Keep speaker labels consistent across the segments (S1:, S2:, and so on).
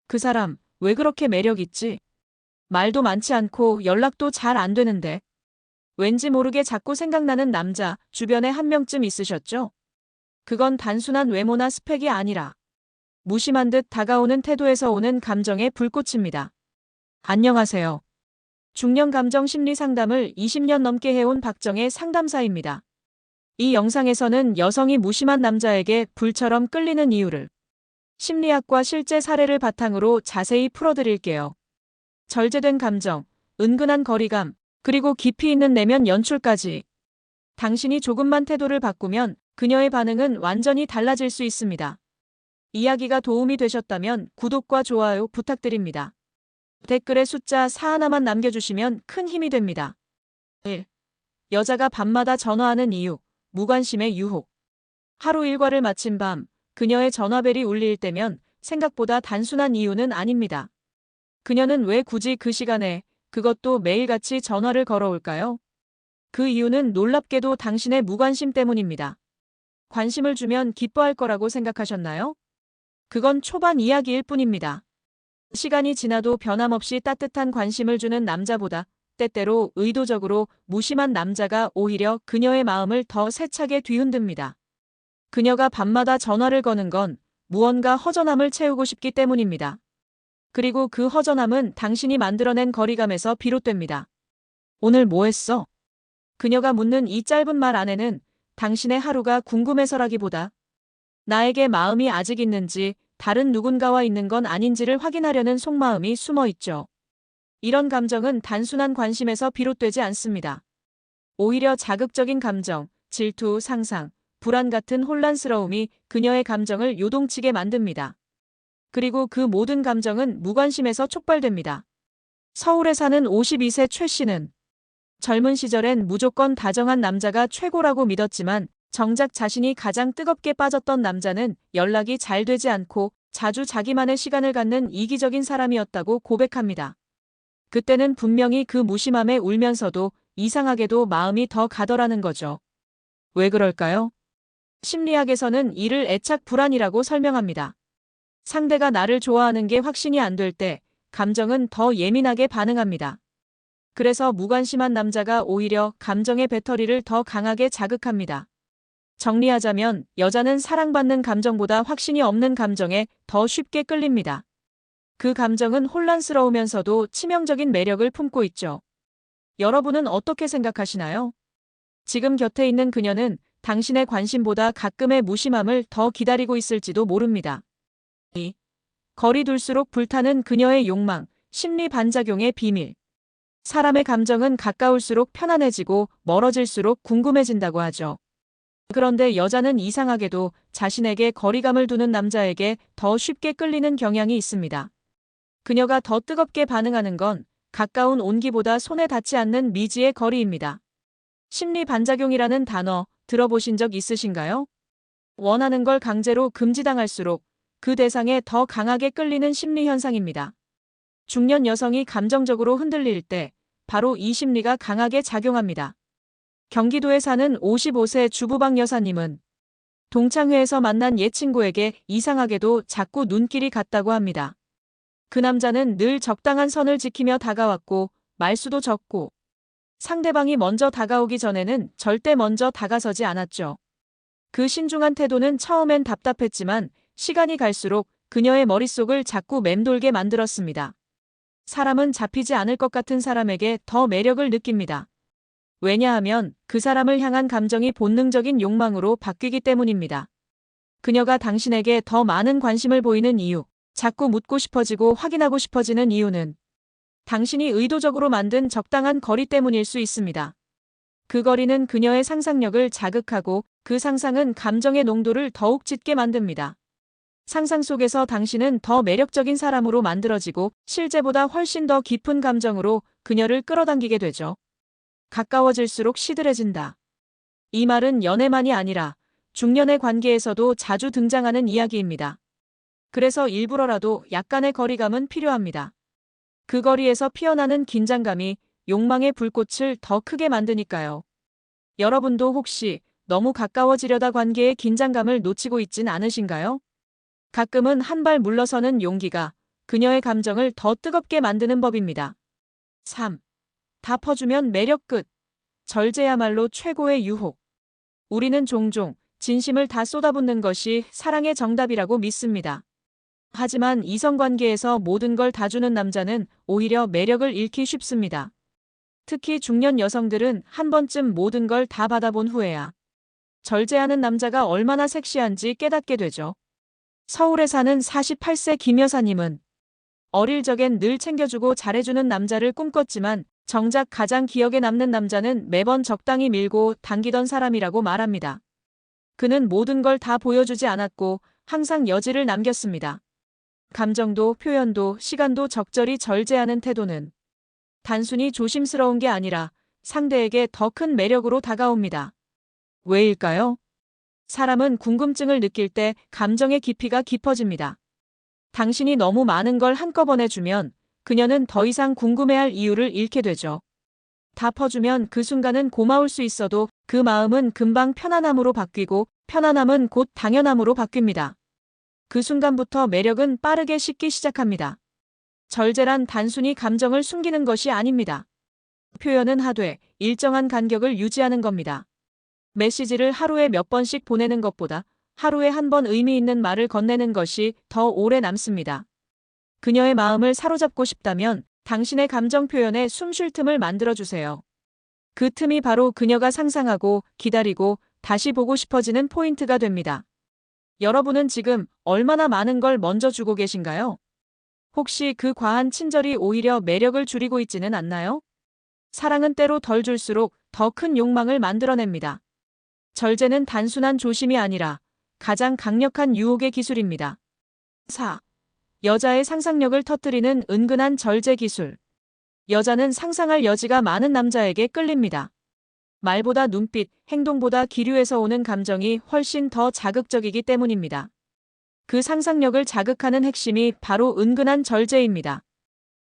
S1: 그 사람, 왜 그렇게 매력 있지? 말도 많지 않고 연락도 잘 안 되는데. 왠지 모르게 자꾸 생각나는 남자, 주변에 한 명쯤 있으셨죠? 그건 단순한 외모나 스펙이 아니라 무심한 듯 다가오는 태도에서 오는 감정의 불꽃입니다. 안녕하세요. 중년 감정 심리 상담을 20년 넘게 해온 박정혜 상담사입니다. 이 영상에서는 여성이 무심한 남자에게 불처럼 끌리는 이유를 심리학과 실제 사례를 바탕으로 자세히 풀어드릴게요. 절제된 감정, 은근한 거리감, 그리고 깊이 있는 내면 연출까지. 당신이 조금만 태도를 바꾸면 그녀의 반응은 완전히 달라질 수 있습니다. 이야기가 도움이 되셨다면 구독과 좋아요 부탁드립니다. 댓글에 숫자 4 하나만 남겨주시면 큰 힘이 됩니다. 1. 여자가 밤마다 전화하는 이유, 무관심의 유혹. 하루 일과를 마친 밤, 그녀의 전화벨이 울릴 때면 생각보다 단순한 이유는 아닙니다. 그녀는 왜 굳이 그 시간에, 그것도 매일같이 전화를 걸어올까요? 그 이유는 놀랍게도 당신의 무관심 때문입니다. 관심을 주면 기뻐할 거라고 생각하셨나요? 그건 초반 이야기일 뿐입니다. 시간이 지나도 변함없이 따뜻한 관심을 주는 남자보다 때때로 의도적으로 무심한 남자가 오히려 그녀의 마음을 더 세차게 뒤흔듭니다. 그녀가 밤마다 전화를 거는 건 무언가 허전함을 채우고 싶기 때문입니다. 그리고 그 허전함은 당신이 만들어낸 거리감에서 비롯됩니다. 오늘 뭐 했어? 그녀가 묻는 이 짧은 말 안에는 당신의 하루가 궁금해서라기보다 나에게 마음이 아직 있는지, 다른 누군가와 있는 건 아닌지를 확인하려는 속마음이 숨어 있죠. 이런 감정은 단순한 관심에서 비롯되지 않습니다. 오히려 자극적인 감정, 질투, 상상, 불안 같은 혼란스러움이 그녀의 감정을 요동치게 만듭니다. 그리고 그 모든 감정은 무관심에서 촉발됩니다. 서울에 사는 52세 최 씨는 젊은 시절엔 무조건 다정한 남자가 최고라고 믿었지만 정작 자신이 가장 뜨겁게 빠졌던 남자는 연락이 잘 되지 않고 자주 자기만의 시간을 갖는 이기적인 사람이었다고 고백합니다. 그때는 분명히 그 무심함에 울면서도 이상하게도 마음이 더 가더라는 거죠. 왜 그럴까요? 심리학에서는 이를 애착 불안이라고 설명합니다. 상대가 나를 좋아하는 게 확신이 안 될 때 감정은 더 예민하게 반응합니다. 그래서 무관심한 남자가 오히려 감정의 배터리를 더 강하게 자극합니다. 정리하자면 여자는 사랑받는 감정보다 확신이 없는 감정에 더 쉽게 끌립니다. 그 감정은 혼란스러우면서도 치명적인 매력을 품고 있죠. 여러분은 어떻게 생각하시나요? 지금 곁에 있는 그녀는 당신의 관심보다 가끔의 무심함을 더 기다리고 있을지도 모릅니다. 2. 거리 둘수록 불타는 그녀의 욕망, 심리 반작용의 비밀. 사람의 감정은 가까울수록 편안해지고 멀어질수록 궁금해진다고 하죠. 그런데 여자는 이상하게도 자신에게 거리감을 두는 남자에게 더 쉽게 끌리는 경향이 있습니다. 그녀가 더 뜨겁게 반응하는 건 가까운 온기보다 손에 닿지 않는 미지의 거리입니다. 심리 반작용이라는 단어 들어보신 적 있으신가요? 원하는 걸 강제로 금지당할수록 그 대상에 더 강하게 끌리는 심리 현상입니다. 중년 여성이 감정적으로 흔들릴 때 바로 이 심리가 강하게 작용합니다. 경기도에 사는 55세 주부박 여사님은 동창회에서 만난 옛 친구에게 이상하게도 자꾸 눈길이 갔다고 합니다. 그 남자는 늘 적당한 선을 지키며 다가왔고 말수도 적고 상대방이 먼저 다가오기 전에는 절대 먼저 다가서지 않았죠. 그 신중한 태도는 처음엔 답답했지만 시간이 갈수록 그녀의 머릿속을 자꾸 맴돌게 만들었습니다. 사람은 잡히지 않을 것 같은 사람에게 더 매력을 느낍니다. 왜냐하면 그 사람을 향한 감정이 본능적인 욕망으로 바뀌기 때문입니다. 그녀가 당신에게 더 많은 관심을 보이는 이유, 자꾸 묻고 싶어지고 확인하고 싶어지는 이유는 당신이 의도적으로 만든 적당한 거리 때문일 수 있습니다. 그 거리는 그녀의 상상력을 자극하고 그 상상은 감정의 농도를 더욱 짙게 만듭니다. 상상 속에서 당신은 더 매력적인 사람으로 만들어지고 실제보다 훨씬 더 깊은 감정으로 그녀를 끌어당기게 되죠. 가까워질수록 시들해진다. 이 말은 연애만이 아니라 중년의 관계에서도 자주 등장하는 이야기입니다. 그래서 일부러라도 약간의 거리감은 필요합니다. 그 거리에서 피어나는 긴장감이 욕망의 불꽃을 더 크게 만드니까요. 여러분도 혹시 너무 가까워지려다 관계의 긴장감을 놓치고 있진 않으신가요? 가끔은 한 발 물러서는 용기가 그녀의 감정을 더 뜨겁게 만드는 법입니다. 3. 다 퍼주면 매력 끝. 절제야말로 최고의 유혹. 우리는 종종 진심을 다 쏟아붓는 것이 사랑의 정답이라고 믿습니다. 하지만 이성관계에서 모든 걸 다 주는 남자는 오히려 매력을 잃기 쉽습니다. 특히 중년 여성들은 한 번쯤 모든 걸 다 받아본 후에야 절제하는 남자가 얼마나 섹시한지 깨닫게 되죠. 서울에 사는 48세 김 여사님은 어릴 적엔 늘 챙겨주고 잘해주는 남자를 꿈꿨지만 정작 가장 기억에 남는 남자는 매번 적당히 밀고 당기던 사람이라고 말합니다. 그는 모든 걸 다 보여주지 않았고 항상 여지를 남겼습니다. 감정도 표현도 시간도 적절히 절제하는 태도는 단순히 조심스러운 게 아니라 상대에게 더 큰 매력으로 다가옵니다. 왜일까요? 사람은 궁금증을 느낄 때 감정의 깊이가 깊어집니다. 당신이 너무 많은 걸 한꺼번에 주면 그녀는 더 이상 궁금해할 이유를 잃게 되죠. 다 퍼주면 그 순간은 고마울 수 있어도 그 마음은 금방 편안함으로 바뀌고 편안함은 곧 당연함으로 바뀝니다. 그 순간부터 매력은 빠르게 식기 시작합니다. 절제란 단순히 감정을 숨기는 것이 아닙니다. 표현은 하되 일정한 간격을 유지하는 겁니다. 메시지를 하루에 몇 번씩 보내는 것보다 하루에 한 번 의미 있는 말을 건네는 것이 더 오래 남습니다. 그녀의 마음을 사로잡고 싶다면 당신의 감정 표현에 숨 쉴 틈을 만들어주세요. 그 틈이 바로 그녀가 상상하고 기다리고 다시 보고 싶어지는 포인트가 됩니다. 여러분은 지금 얼마나 많은 걸 먼저 주고 계신가요? 혹시 그 과한 친절이 오히려 매력을 줄이고 있지는 않나요? 사랑은 때로 덜 줄수록 더 큰 욕망을 만들어냅니다. 절제는 단순한 조심이 아니라 가장 강력한 유혹의 기술입니다. 4. 여자의 상상력을 터뜨리는 은근한 절제 기술. 여자는 상상할 여지가 많은 남자에게 끌립니다. 말보다 눈빛, 행동보다 기류에서 오는 감정이 훨씬 더 자극적이기 때문입니다. 그 상상력을 자극하는 핵심이 바로 은근한 절제입니다.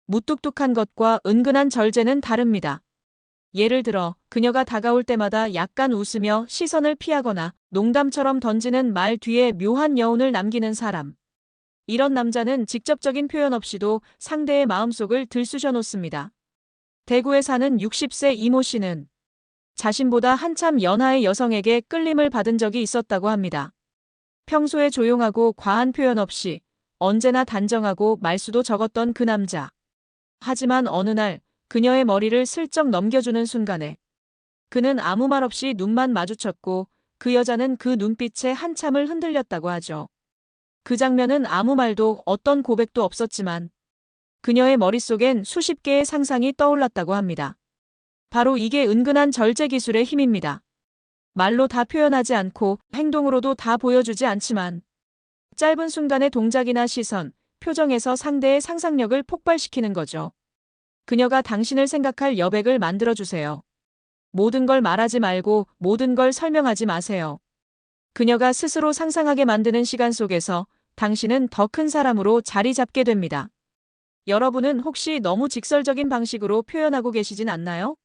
S1: 무뚝뚝한 것과 은근한 절제는 다릅니다. 예를 들어 그녀가 다가올 때마다 약간 웃으며 시선을 피하거나 농담처럼 던지는 말 뒤에 묘한 여운을 남기는 사람. 이런 남자는 직접적인 표현 없이도 상대의 마음속을 들쑤셔 놓습니다. 대구에 사는 60세 이모 씨는 자신보다 한참 연하의 여성에게 끌림을 받은 적이 있었다고 합니다. 평소에 조용하고 과한 표현 없이 언제나 단정하고 말수도 적었던 그 남자. 하지만 어느 날 그녀의 머리를 슬쩍 넘겨주는 순간에 그는 아무 말 없이 눈만 마주쳤고 그 여자는 그 눈빛에 한참을 흔들렸다고 하죠. 그 장면은 아무 말도 어떤 고백도 없었지만 그녀의 머릿속엔 수십 개의 상상이 떠올랐다고 합니다. 바로 이게 은근한 절제 기술의 힘입니다. 말로 다 표현하지 않고 행동으로도 다 보여주지 않지만 짧은 순간의 동작이나 시선, 표정에서 상대의 상상력을 폭발시키는 거죠. 그녀가 당신을 생각할 여백을 만들어주세요. 모든 걸 말하지 말고 모든 걸 설명하지 마세요. 그녀가 스스로 상상하게 만드는 시간 속에서 당신은 더 큰 사람으로 자리 잡게 됩니다. 여러분은 혹시 너무 직설적인 방식으로 표현하고 계시진 않나요?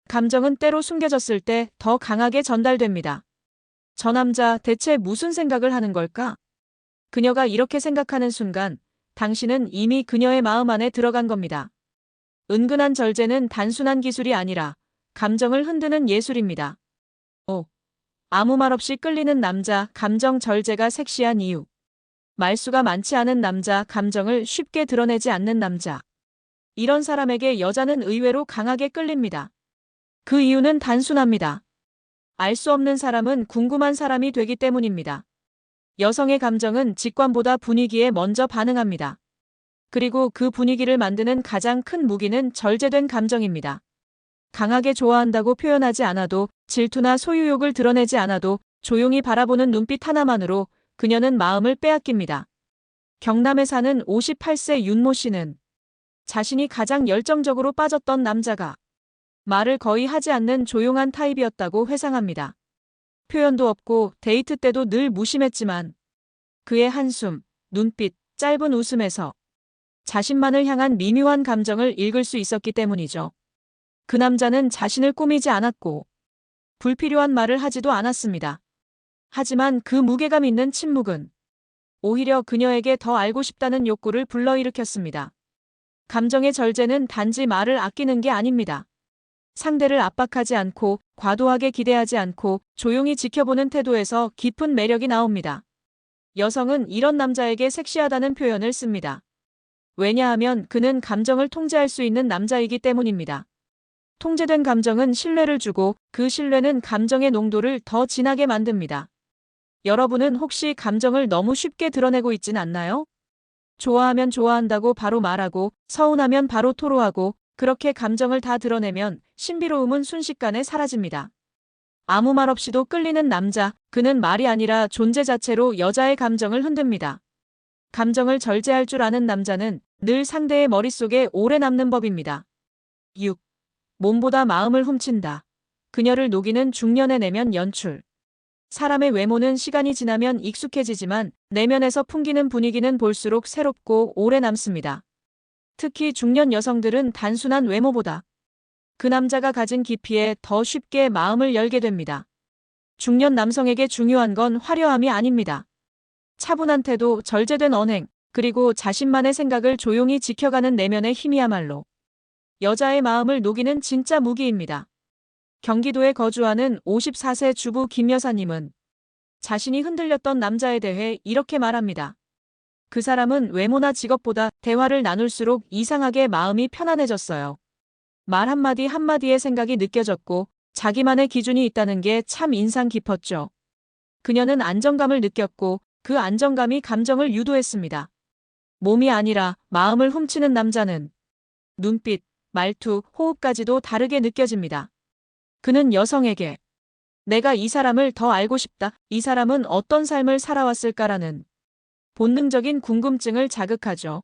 S1: 감정은 때로 숨겨졌을 때 더 강하게 전달됩니다. 저 남자 대체 무슨 생각을 하는 걸까? 그녀가 이렇게 생각하는 순간 당신은 이미 그녀의 마음 안에 들어간 겁니다. 은근한 절제는 단순한 기술이 아니라 감정을 흔드는 예술입니다. 5. 아무 말 없이 끌리는 남자, 감정 절제가 섹시한 이유. 말수가 많지 않은 남자, 감정을 쉽게 드러내지 않는 남자. 이런 사람에게 여자는 의외로 강하게 끌립니다. 그 이유는 단순합니다. 알 수 없는 사람은 궁금한 사람이 되기 때문입니다. 여성의 감정은 직관보다 분위기에 먼저 반응합니다. 그리고 그 분위기를 만드는 가장 큰 무기는 절제된 감정입니다. 강하게 좋아한다고 표현하지 않아도 질투나 소유욕을 드러내지 않아도 조용히 바라보는 눈빛 하나만으로 그녀는 마음을 빼앗깁니다. 경남에 사는 58세 윤모 씨는 자신이 가장 열정적으로 빠졌던 남자가 말을 거의 하지 않는 조용한 타입이었다고 회상합니다. 표현도 없고 데이트 때도 늘 무심했지만 그의 한숨, 눈빛, 짧은 웃음에서 자신만을 향한 미묘한 감정을 읽을 수 있었기 때문이죠. 그 남자는 자신을 꾸미지 않았고 불필요한 말을 하지도 않았습니다. 하지만 그 무게감 있는 침묵은 오히려 그녀에게 더 알고 싶다는 욕구를 불러일으켰습니다. 감정의 절제는 단지 말을 아끼는 게 아닙니다. 상대를 압박하지 않고 과도하게 기대하지 않고 조용히 지켜보는 태도에서 깊은 매력이 나옵니다. 여성은 이런 남자에게 섹시하다는 표현을 씁니다. 왜냐하면 그는 감정을 통제할 수 있는 남자이기 때문입니다. 통제된 감정은 신뢰를 주고 그 신뢰는 감정의 농도를 더 진하게 만듭니다. 여러분은 혹시 감정을 너무 쉽게 드러내고 있진 않나요? 좋아하면 좋아한다고 바로 말하고 서운하면 바로 토로하고 그렇게 감정을 다 드러내면 신비로움은 순식간에 사라집니다. 아무 말 없이도 끌리는 남자, 그는 말이 아니라 존재 자체로 여자의 감정을 흔듭니다. 감정을 절제할 줄 아는 남자는 늘 상대의 머릿속에 오래 남는 법입니다. 6. 몸보다 마음을 훔친다. 그녀를 녹이는 중년의 내면 연출. 사람의 외모는 시간이 지나면 익숙해지지만 내면에서 풍기는 분위기는 볼수록 새롭고 오래 남습니다. 특히 중년 여성들은 단순한 외모보다 그 남자가 가진 깊이에 더 쉽게 마음을 열게 됩니다. 중년 남성에게 중요한 건 화려함이 아닙니다. 차분한 태도, 절제된 언행, 그리고 자신만의 생각을 조용히 지켜가는 내면의 힘이야말로 여자의 마음을 녹이는 진짜 무기입니다. 경기도에 거주하는 54세 주부 김 여사님은 자신이 흔들렸던 남자에 대해 이렇게 말합니다. 그 사람은 외모나 직업보다 대화를 나눌수록 이상하게 마음이 편안해졌어요. 말 한마디 한마디의 생각이 느껴졌고 자기만의 기준이 있다는 게 참 인상 깊었죠. 그녀는 안정감을 느꼈고 그 안정감이 감정을 유도했습니다. 몸이 아니라 마음을 훔치는 남자는 눈빛, 말투, 호흡까지도 다르게 느껴집니다. 그는 여성에게 내가 이 사람을 더 알고 싶다. 이 사람은 어떤 삶을 살아왔을까라는 본능적인 궁금증을 자극하죠.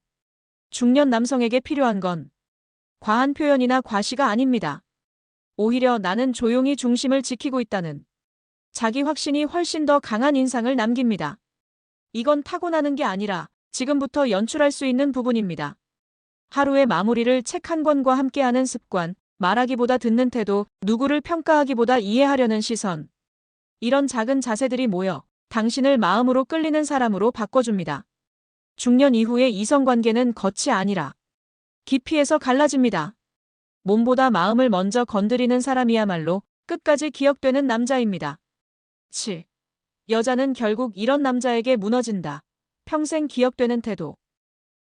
S1: 중년 남성에게 필요한 건 과한 표현이나 과시가 아닙니다. 오히려 나는 조용히 중심을 지키고 있다는 자기 확신이 훨씬 더 강한 인상을 남깁니다. 이건 타고나는 게 아니라 지금부터 연출할 수 있는 부분입니다. 하루의 마무리를 책 한 권과 함께하는 습관, 말하기보다 듣는 태도, 누구를 평가하기보다 이해하려는 시선. 이런 작은 자세들이 모여 당신을 마음으로 끌리는 사람으로 바꿔줍니다. 중년 이후의 이성관계는 겉이 아니라 깊이에서 갈라집니다. 몸보다 마음을 먼저 건드리는 사람이야말로 끝까지 기억되는 남자입니다. 7. 여자는 결국 이런 남자에게 무너진다. 평생 기억되는 태도.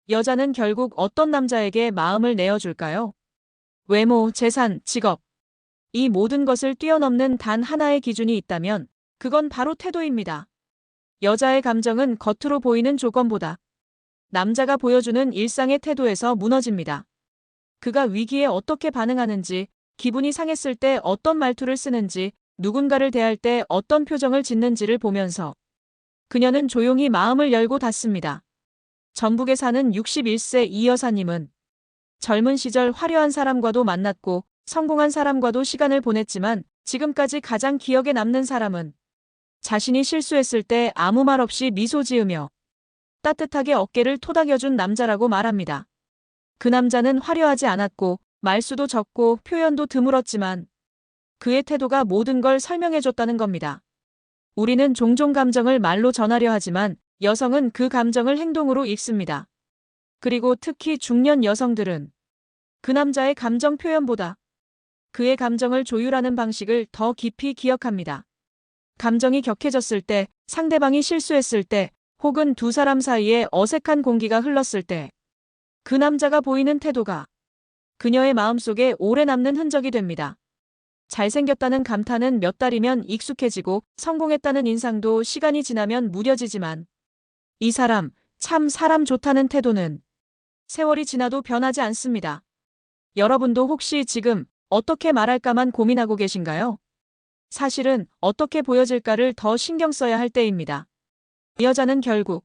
S1: 여자는 결국 어떤 남자에게 마음을 내어줄까요? 외모, 재산, 직업. 이 모든 것을 뛰어넘는 단 하나의 기준이 있다면 그건 바로 태도입니다. 여자의 감정은 겉으로 보이는 조건보다 남자가 보여주는 일상의 태도에서 무너집니다. 그가 위기에 어떻게 반응하는지, 기분이 상했을 때 어떤 말투를 쓰는지, 누군가를 대할 때 어떤 표정을 짓는지를 보면서 그녀는 조용히 마음을 열고 닫습니다. 전북에 사는 61세 이 여사님은 젊은 시절 화려한 사람과도 만났고 성공한 사람과도 시간을 보냈지만 지금까지 가장 기억에 남는 사람은 자신이 실수했을 때 아무 말 없이 미소 지으며 따뜻하게 어깨를 토닥여준 남자라고 말합니다. 그 남자는 화려하지 않았고 말수도 적고 표현도 드물었지만 그의 태도가 모든 걸 설명해줬다는 겁니다. 우리는 종종 감정을 말로 전하려 하지만 여성은 그 감정을 행동으로 읽습니다. 그리고 특히 중년 여성들은 그 남자의 감정 표현보다 그의 감정을 조율하는 방식을 더 깊이 기억합니다. 감정이 격해졌을 때, 상대방이 실수했을 때, 혹은 두 사람 사이에 어색한 공기가 흘렀을 때, 그 남자가 보이는 태도가 그녀의 마음속에 오래 남는 흔적이 됩니다. 잘생겼다는 감탄은 몇 달이면 익숙해지고 성공했다는 인상도 시간이 지나면 무뎌지지만 이 사람, 참 사람 좋다는 태도는 세월이 지나도 변하지 않습니다. 여러분도 혹시 지금 어떻게 말할까만 고민하고 계신가요? 사실은 어떻게 보여질까를 더 신경 써야 할 때입니다. 여자는 결국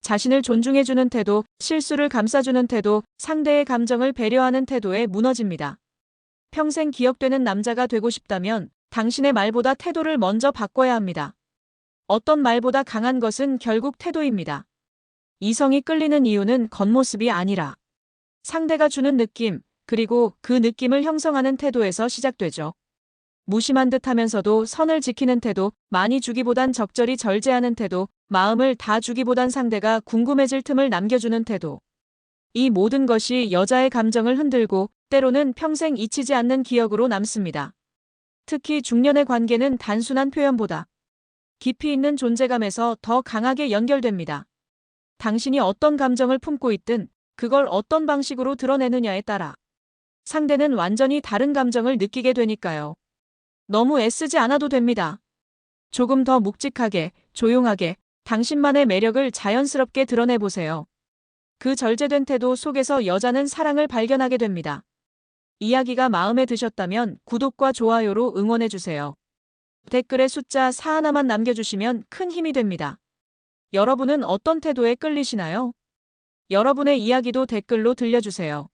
S1: 자신을 존중해주는 태도, 실수를 감싸주는 태도, 상대의 감정을 배려하는 태도에 무너집니다. 평생 기억되는 남자가 되고 싶다면 당신의 말보다 태도를 먼저 바꿔야 합니다. 어떤 말보다 강한 것은 결국 태도입니다. 이성이 끌리는 이유는 겉모습이 아니라 상대가 주는 느낌, 그리고 그 느낌을 형성하는 태도에서 시작되죠. 무심한 듯 하면서도 선을 지키는 태도, 많이 주기보단 적절히 절제하는 태도, 마음을 다 주기보단 상대가 궁금해질 틈을 남겨주는 태도. 이 모든 것이 여자의 감정을 흔들고 때로는 평생 잊히지 않는 기억으로 남습니다. 특히 중년의 관계는 단순한 표현보다 깊이 있는 존재감에서 더 강하게 연결됩니다. 당신이 어떤 감정을 품고 있든 그걸 어떤 방식으로 드러내느냐에 따라 상대는 완전히 다른 감정을 느끼게 되니까요. 너무 애쓰지 않아도 됩니다. 조금 더 묵직하게, 조용하게 당신만의 매력을 자연스럽게 드러내보세요. 그 절제된 태도 속에서 여자는 사랑을 발견하게 됩니다. 이야기가 마음에 드셨다면 구독과 좋아요로 응원해주세요. 댓글에 숫자 4 하나만 남겨주시면 큰 힘이 됩니다. 여러분은 어떤 태도에 끌리시나요? 여러분의 이야기도 댓글로 들려주세요.